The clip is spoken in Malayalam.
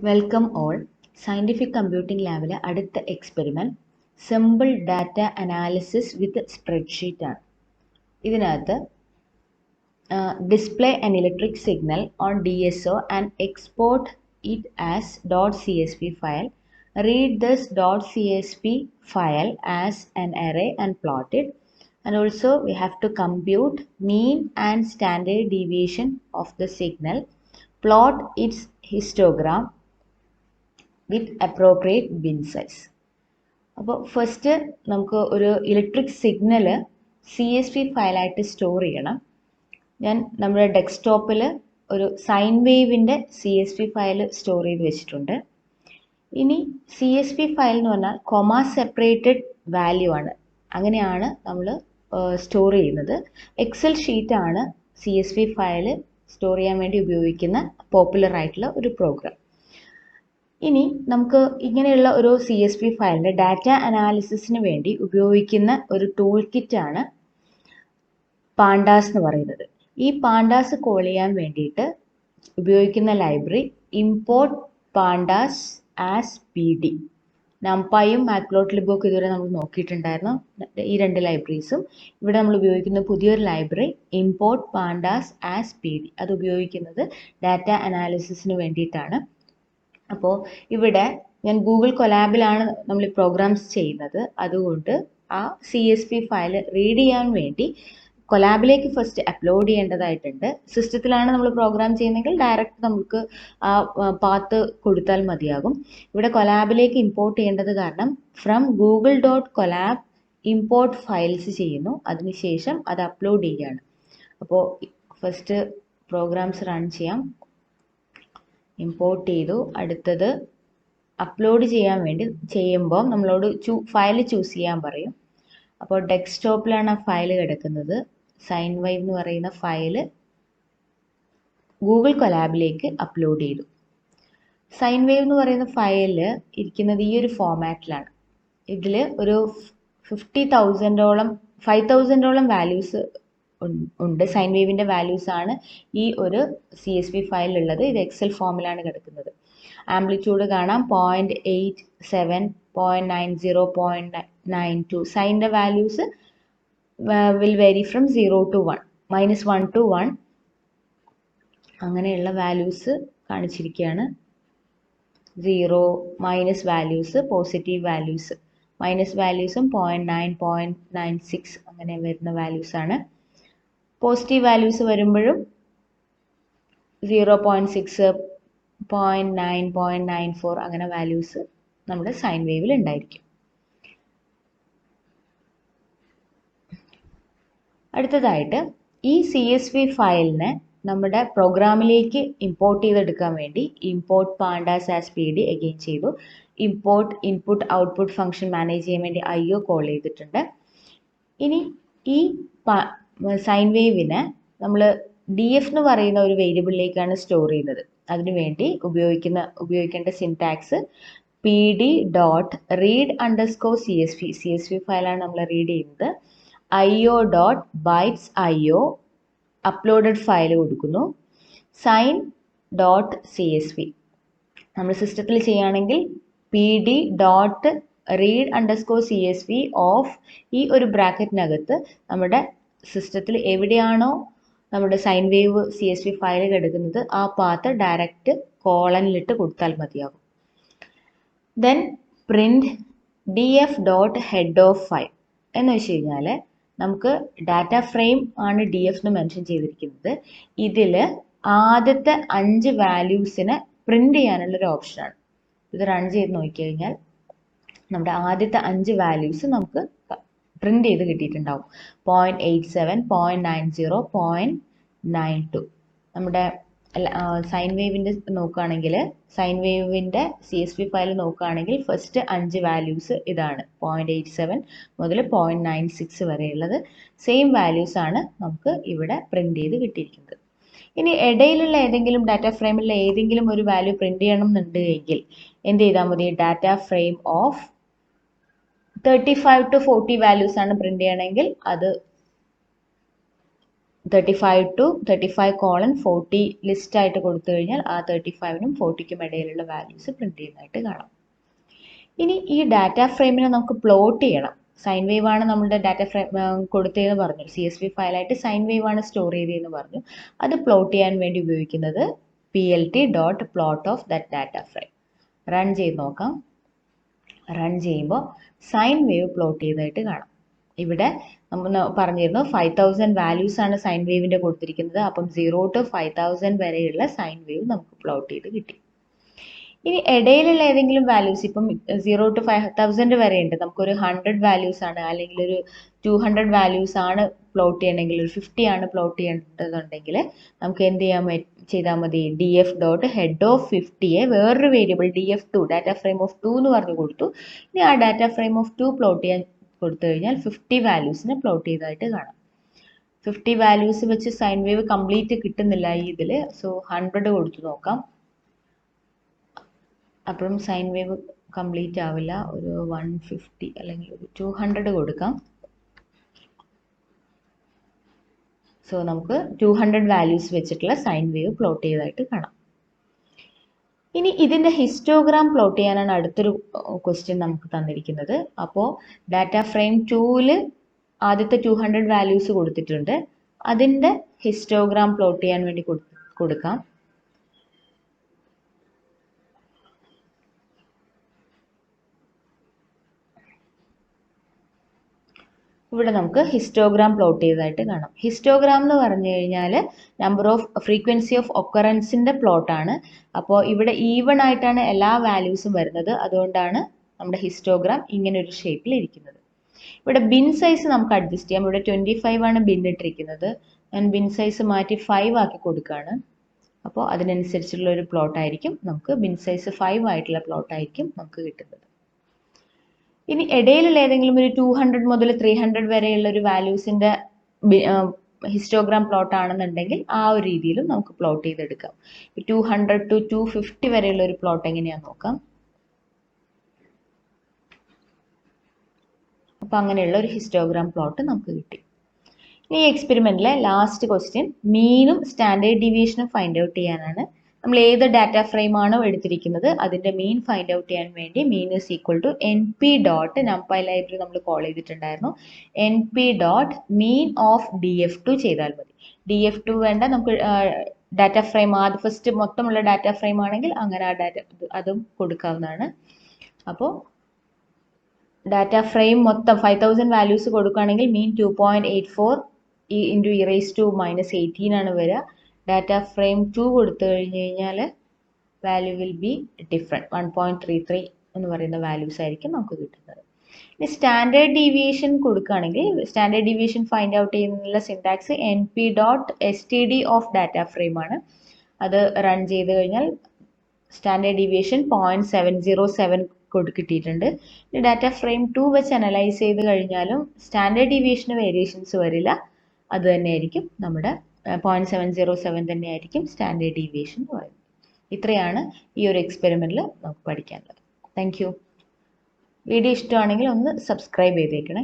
Welcome all. സയൻറ്റിഫിക് കമ്പ്യൂട്ടിംഗ് ലാബിലെ അടുത്ത എക്സ്പെരിമെൻറ്റ് സിമ്പിൾ ഡാറ്റ അനാലിസിസ് വിത്ത് സ്പ്രെഡ്ഷീറ്റ് ആണ്. ഇതിനകത്ത് display an electric signal on DSO and export it as .csv file. Read this .csv file as an array and plot it. And also we have to compute mean and standard deviation of the signal. Plot its histogram with appropriate bin size. അപ്പോൾ ഫസ്റ്റ് നമുക്ക് ഒരു ഇലക്ട്രിക് സിഗ്നൽ CSV ഫയലായിട്ട് സ്റ്റോർ ചെയ്യണം. ഞാൻ നമ്മുടെ ഡെസ്ക്ടോപ്പിൽ ഒരു സൈൻ വേവിൻ്റെ CSV ഫയൽ സ്റ്റോർ ചെയ്ത് വെച്ചിട്ടുണ്ട്. ഇനി CSV ഫയൽ എന്ന് പറഞ്ഞാൽ കൊമ സെപ്പറേറ്റഡ് വാല്യൂ ആണ്, അങ്ങനെയാണ് നമ്മൾ സ്റ്റോർ ചെയ്യുന്നത്. എക്സൽ ഷീറ്റാണ് CSV ഫയൽ സ്റ്റോർ ചെയ്യാൻ വേണ്ടി ഉപയോഗിക്കുന്ന പോപ്പുലർ ആയിട്ടുള്ള ഒരു പ്രോഗ്രാം. ഇനി നമുക്ക് ഇങ്ങനെയുള്ള ഒരു CSV ഫയലിൻ്റെ ഡാറ്റ അനാലിസിസിന് വേണ്ടി ഉപയോഗിക്കുന്ന ഒരു ടൂൾ കിറ്റാണ് പാണ്ടാസ് എന്ന് പറയുന്നത്. ഈ പാണ്ടാസ് കോൾ ചെയ്യാൻ വേണ്ടിയിട്ട് ഉപയോഗിക്കുന്ന library import pandas as PD. നംപൈയും മാറ്റ്പ്ലോട്ലിബും ഇതുവരെ നമ്മൾ നോക്കിയിട്ടുണ്ടായിരുന്നു, ഈ രണ്ട് ലൈബ്രറീസും. ഇവിടെ നമ്മൾ ഉപയോഗിക്കുന്ന പുതിയൊരു library import pandas as PD. അത് ഉപയോഗിക്കുന്നത് ഡാറ്റ അനാലിസിസിന് വേണ്ടിയിട്ടാണ്. അപ്പോൾ ഇവിടെ ഞാൻ ഗൂഗിൾ കൊലാബിലാണ് നമ്മൾ പ്രോഗ്രാംസ് ചെയ്യുന്നത്. അതുകൊണ്ട് ആ CSV ഫയൽ റീഡ് ചെയ്യാൻ വേണ്ടി കൊലാബിലേക്ക് ഫസ്റ്റ് അപ്ലോഡ് ചെയ്യേണ്ടതായിട്ടുണ്ട്. സിസ്റ്റത്തിലാണ് നമ്മൾ പ്രോഗ്രാം ചെയ്യുന്നതെങ്കിൽ ഡയറക്റ്റ് നമുക്ക് ആ പാത്ത് കൊടുത്താൽ മതിയാകും. ഇവിടെ കൊലാബിലേക്ക് ഇമ്പോർട്ട് ചെയ്യേണ്ടത് കാരണം ഫ്രം google.colab ഇമ്പോർട്ട് ഫയൽസ് ചെയ്യുന്നു, അതിനുശേഷം അത് അപ്ലോഡ് ചെയ്യുകയാണ്. അപ്പോൾ ഫസ്റ്റ് പ്രോഗ്രാംസ് റൺ ചെയ്യാം. ഇമ്പോർട്ട് ചെയ്തു. അടുത്തത് അപ്ലോഡ് ചെയ്യാൻ വേണ്ടി ചെയ്യുമ്പോൾ നമ്മളോട് ഫയൽ ചൂസ് ചെയ്യാൻ പറയും. അപ്പോൾ ഡെസ്ക്ടോപ്പിലാണ് ആ ഫയൽ കിടക്കുന്നത്. സൈൻ വൈവ് എന്ന് പറയുന്ന ഫയൽ ഗൂഗിൾ കൊലാബിലേക്ക് അപ്ലോഡ് ചെയ്തു. സൈൻ വേവ് എന്ന് പറയുന്ന ഫയൽ ഇരിക്കുന്നത് ഈ ഒരു ഫോമാറ്റിലാണ്. ഇതിൽ ഒരു 5,000ഓളം വാല്യൂസ് ഉണ്ട്. സൈൻ വേവിൻ്റെ വാല്യൂസ് ആണ് ഈ ഒരു CSV ഫയലിലുള്ളത്. ഇത് എക്സൽ ഫോമിലാണ് കിടക്കുന്നത്. ആംപ്ലിറ്റ്യൂഡ് കാണാം 0.87, 0.90, 0.92. സൈൻ്റെ values will vary from 0 to 1, -1 to 1 അങ്ങനെയുള്ള വാല്യൂസ് കാണിച്ചിരിക്കുകയാണ്. 0 minus values, positive values. Minus വാല്യൂസും 0.9, 0.96 അങ്ങനെ വരുന്ന വാല്യൂസാണ്. പോസിറ്റീവ് വാല്യൂസ് വരുമ്പോഴും 0.6, 0.9, 0.94 അങ്ങനെ വാല്യൂസ് നമ്മുടെ സൈൻ വേവിൽ ഉണ്ടായിരിക്കും. അടുത്തതായിട്ട് ഈ CSV ഫയലിനെ നമ്മുടെ പ്രോഗ്രാമിലേക്ക് ഇമ്പോർട്ട് ചെയ്തെടുക്കാൻ വേണ്ടി import pandas as PD again ചെയ്തു. Import input output function manage ചെയ്യാൻ വേണ്ടി IO കോൾ ചെയ്തിട്ടുണ്ട്. ഇനി ഈ സൈൻ വേവിനെ നമ്മൾ DF എന്ന് പറയുന്ന ഒരു വേരിയബിളിലേക്കാണ് സ്റ്റോർ ചെയ്യുന്നത്. അതിനുവേണ്ടി ഉപയോഗിക്കേണ്ട സിൻടാക്സ് PD.read_CSV ഫയലാണ് നമ്മൾ റീഡ് ചെയ്യുന്നത്. IO.bytes.io അപ്ലോഡഡ് ഫയൽ കൊടുക്കുന്നു. sign.csv നമ്മൾ സിസ്റ്റത്തിൽ ചെയ്യുകയാണെങ്കിൽ PD.read_CSV ഓഫ് ഈ ഒരു ബ്രാക്കറ്റിനകത്ത് നമ്മുടെ സിസ്റ്റത്തിൽ എവിടെയാണോ നമ്മുടെ സൈൻ വേവ് CSV ഫയൽ കിടക്കുന്നത് ആ പാത്ത് ഡയറക്റ്റ് കോളനിലിട്ട് കൊടുത്താൽ മതിയാകും. ദെൻ പ്രിന്റ് df.head_file എന്ന് വെച്ച് കഴിഞ്ഞാൽ നമുക്ക് ഡാറ്റ ഫ്രെയിം ആണ് DF എന്ന് മെൻഷൻ ചെയ്തിരിക്കുന്നത്. ഇതിൽ ആദ്യത്തെ 5 വാല്യൂസിനെ പ്രിന്റ് ചെയ്യാനുള്ളൊരു ഓപ്ഷനാണ്. ഇത് റൺ ചെയ്ത് നോക്കിക്കഴിഞ്ഞാൽ നമ്മുടെ ആദ്യത്തെ 5 വാല്യൂസ് നമുക്ക് പ്രിന്റ് ചെയ്ത് കിട്ടിയിട്ടുണ്ടാവും. 0.87, 0.90, 0.92. നമ്മുടെ സൈൻ വേവിൻ്റെ നോക്കുകയാണെങ്കിൽ സൈൻ വേവിൻ്റെ CSV ഫയൽ നോക്കുകയാണെങ്കിൽ ഫസ്റ്റ് 5 വാല്യൂസ് ഇതാണ്. 0.87 മുതൽ 0.96 വരെയുള്ളത് സെയിം വാല്യൂസ് ആണ് നമുക്ക് ഇവിടെ പ്രിന്റ് ചെയ്ത് കിട്ടിയിരിക്കുന്നത്. ഇനി ഇടയിലുള്ള ഏതെങ്കിലും ഡാറ്റ ഫ്രെയിമിലുള്ള ഏതെങ്കിലും ഒരു വാല്യൂ പ്രിന്റ് ചെയ്യണം എന്നുണ്ടെങ്കിൽ എന്ത് ചെയ്താൽ മതി? Data frame of 35 to 40 values ആണ് പ്രിന്റ് ചെയ്യണമെങ്കിൽ അത് 35 to 35:40 ലിസ്റ്റ് ആയിട്ട് കൊടുത്തു കഴിഞ്ഞാൽ ആ 35നും 40ക്കും ഇടയിലുള്ള വാല്യൂസ് പ്രിന്റ് ചെയ്യുന്നതായിട്ട് കാണാം. ഇനി ഈ ഡാറ്റ ഫ്രെയിമിനെ നമുക്ക് പ്ലോട്ട് ചെയ്യണം. സൈൻ വേവ് ആണ് നമ്മുടെ ഡാറ്റ ഫ്രെയിം കൊടുത്തതെന്ന് പറഞ്ഞു. CSV ഫയലായിട്ട് സൈൻ വേവ് ആണ് സ്റ്റോർ ചെയ്തതെന്ന് പറഞ്ഞു. അത് പ്ലോട്ട് ചെയ്യാൻ വേണ്ടി ഉപയോഗിക്കുന്നത് plt.plot of that data frame. Run ചെയ്ത് നോക്കാം. റൺ ചെയ്യുമ്പോൾ സൈൻ വേവ് പ്ലോട്ട് ചെയ്തതായിട്ട് കാണാം. ഇവിടെ നമ്മൾ പറഞ്ഞിരുന്നു 5000 വാല്യൂസ് ആണ് സൈൻ വേവിന്റെ കൊടുത്തിരിക്കുന്നത്. അപ്പം 0 to 5000 വരെയുള്ള സൈൻ വേവ് നമുക്ക് പ്ലോട്ട് ചെയ്ത് കിട്ടി. ഇനി ഇടയിലുള്ള ഏതെങ്കിലും വാല്യൂസ്, ഇപ്പം 0 to 5000 വരെ ഉണ്ട്, നമുക്കൊരു 100 വാല്യൂസ് ആണ് അല്ലെങ്കിൽ ഒരു 200 വാല്യൂസ് ആണ് പ്ലോട്ട് ചെയ്യണമെങ്കിൽ, ഒരു 50 ആണ് പ്ലോട്ട് ചെയ്യേണ്ടതുണ്ടെങ്കിൽ നമുക്ക് എന്ത് ചെയ്താൽ മതി, df.head_of50യെ വേറൊരു variable df2 data frame of 2 എന്ന് പറഞ്ഞു കൊടുത്തു. ഇനി ആ ഡാറ്റ ഫ്രെയിം ഓഫ് 2 പ്ലോട്ട് ചെയ്യാൻ കൊടുത്തു കഴിഞ്ഞാൽ 50 വാല്യൂസിനെ പ്ലോട്ട് ചെയ്തതായിട്ട് കാണാം. 50 വാല്യൂസ് വെച്ച് സൈൻ വേവ് കംപ്ലീറ്റ് കിട്ടുന്നില്ല ഈ ഇതിൽ. സോ 100 കൊടുത്തു നോക്കാം. അപ്പോഴും സൈൻ വേവ് കംപ്ലീറ്റ് ആവില്ല. ഒരു 150 അല്ലെങ്കിൽ ഒരു 200 കൊടുക്കാം. സോ നമുക്ക് 200 വാല്യൂസ് വെച്ചിട്ടുള്ള സൈൻ വേവ് പ്ലോട്ട് ചെയ്തതായിട്ട് കാണാം. ഇനി ഇതിന്റെ ഹിസ്റ്റോഗ്രാം പ്ലോട്ട് ചെയ്യാനാണ് അടുത്തൊരു ക്വസ്റ്റ്യൻ നമുക്ക് തന്നിരിക്കുന്നത്. അപ്പോൾ ഡാറ്റ ഫ്രെയിം 2ൽ ആദ്യത്തെ 200 വാല്യൂസ് കൊടുത്തിട്ടുണ്ട്. അതിന്റെ ഹിസ്റ്റോഗ്രാം പ്ലോട്ട് ചെയ്യാൻ വേണ്ടി കൊടുക്കാം. ഇവിടെ നമുക്ക് ഹിസ്റ്റോഗ്രാം പ്ലോട്ട് ചെയ്തതായിട്ട് കാണാം. ഹിസ്റ്റോഗ്രാം എന്ന് പറഞ്ഞു കഴിഞ്ഞാൽ നമ്പർ ഓഫ് ഫ്രീക്വൻസി ഓഫ് ഒക്കറൻസിന്റെ പ്ലോട്ടാണ്. അപ്പോൾ ഇവിടെ ഈവൺ ആയിട്ടാണ് എല്ലാ വാല്യൂസും വരുന്നത്. അതുകൊണ്ടാണ് നമ്മുടെ ഹിസ്റ്റോഗ്രാം ഇങ്ങനെ ഒരു ഷേപ്പിൽ ഇരിക്കുന്നത്. ഇവിടെ ബിൻ സൈസ് നമുക്ക് അഡ്ജസ്റ്റ് ചെയ്യാം. ഇവിടെ 25 ആണ് ബിൻ ഇട്ടിരിക്കുന്നത്. ഞാൻ ബിൻ സൈസ് മാറ്റി 5 ആക്കി കൊടുക്കുകയാണ്. അപ്പോൾ അതിനനുസരിച്ചുള്ള ഒരു പ്ലോട്ട് ആയിരിക്കും നമുക്ക്, ബിൻ സൈസ് 5 ആയിട്ടുള്ള പ്ലോട്ട് ആയിരിക്കും നമുക്ക് കിട്ടുന്നത്. ഇനി ഇടയിലുള്ള ഏതെങ്കിലും ഒരു 200 മുതൽ 300 വരെയുള്ള ഒരു വാല്യൂസിന്റെ ഹിസ്റ്റോഗ്രാം പ്ലോട്ട് ആണെന്നുണ്ടെങ്കിൽ ആ ഒരു രീതിയിലും നമുക്ക് പ്ലോട്ട് ചെയ്തെടുക്കാം. 200 to 250 വരെയുള്ള ഒരു പ്ലോട്ട് എങ്ങനെയാണെന്ന് നോക്കാം. അപ്പൊ അങ്ങനെയുള്ള ഒരു ഹിസ്റ്റോഗ്രാം പ്ലോട്ട് നമുക്ക് കിട്ടി. ഈ എക്സ്പെരിമെന്റിലെ ലാസ്റ്റ് ക്വസ്റ്റ്യൻ മീനും സ്റ്റാൻഡേർഡ് ഡീവിയേഷനും ഫൈൻഡ് ഔട്ട് ചെയ്യാനാണ്. നമ്മൾ ഏത് ഡാറ്റ ഫ്രെയിം ആണോ എടുത്തിരിക്കുന്നത് അതിന്റെ മീൻ ഫൈൻഡ് ഔട്ട് ചെയ്യാൻ വേണ്ടി mean is equal to NP dot numpy library നമ്മൾ കോൾ ചെയ്തിട്ടുണ്ടായിരുന്നു. NP dot mean of DF2 ചെയ്താൽ മതി. DF2 വേണ്ട, നമുക്ക് ഡാറ്റ ഫ്രെയിം ആദ്യം ഫസ്റ്റ് മൊത്തമുള്ള ഡാറ്റ ഫ്രെയിം ആണെങ്കിൽ അങ്ങനെ ആ ഡാറ്റ അതും കൊടുക്കാവുന്നതാണ്. അപ്പോൾ ഡാറ്റ ഫ്രെയിം മൊത്തം 5000 വാല്യൂസ് കൊടുക്കുകയാണെങ്കിൽ മീൻ 2.84 ഇൻറ്റു e⁻⁻18 ആണ് വരിക. ഡാറ്റ ഫ്രെയിം 2 കൊടുത്തു കഴിഞ്ഞ് കഴിഞ്ഞാൽ വാല്യൂ വിൽ ബി ഡിഫറെൻറ്റ്. 1.33 എന്ന് പറയുന്ന വാല്യൂസ് ആയിരിക്കും നമുക്ക് കിട്ടുന്നത്. ഇനി സ്റ്റാൻഡേർഡ് ഡീവിയേഷൻ കൊടുക്കുകയാണെങ്കിൽ സ്റ്റാൻഡേർഡ് ഡീവിയേഷൻ ഫൈൻഡ് ഔട്ട് ചെയ്യുന്നതിനുള്ള syntax NP.std of data frame ആണ്. അത് റൺ ചെയ്ത് കഴിഞ്ഞാൽ സ്റ്റാൻഡേർഡ് ഡീവിയേഷൻ 0.707 കിട്ടിയിട്ടുണ്ട്. ഡാറ്റ ഫ്രെയിം 2 വെച്ച് അനലൈസ് ചെയ്ത് കഴിഞ്ഞാലും സ്റ്റാൻഡേർഡ് ഡീവിയേഷന് വേരിയേഷൻസ് വരില്ല. അത് തന്നെയായിരിക്കും നമ്മുടെ 0.707 തന്നെയായിരിക്കും സ്റ്റാൻഡേർഡ് ഡീവിയേഷൻ എന്ന് പറയുന്നത്. ഇത്രയാണ് ഈ ഒരു എക്സ്പെരിമെന്റിൽ നമുക്ക് പഠിക്കാനുള്ളത്. Thank you. വീഡിയോ ഇഷ്ടമാണെങ്കിൽ ഒന്ന് സബ്സ്ക്രൈബ് ചെയ്തേക്കണേ.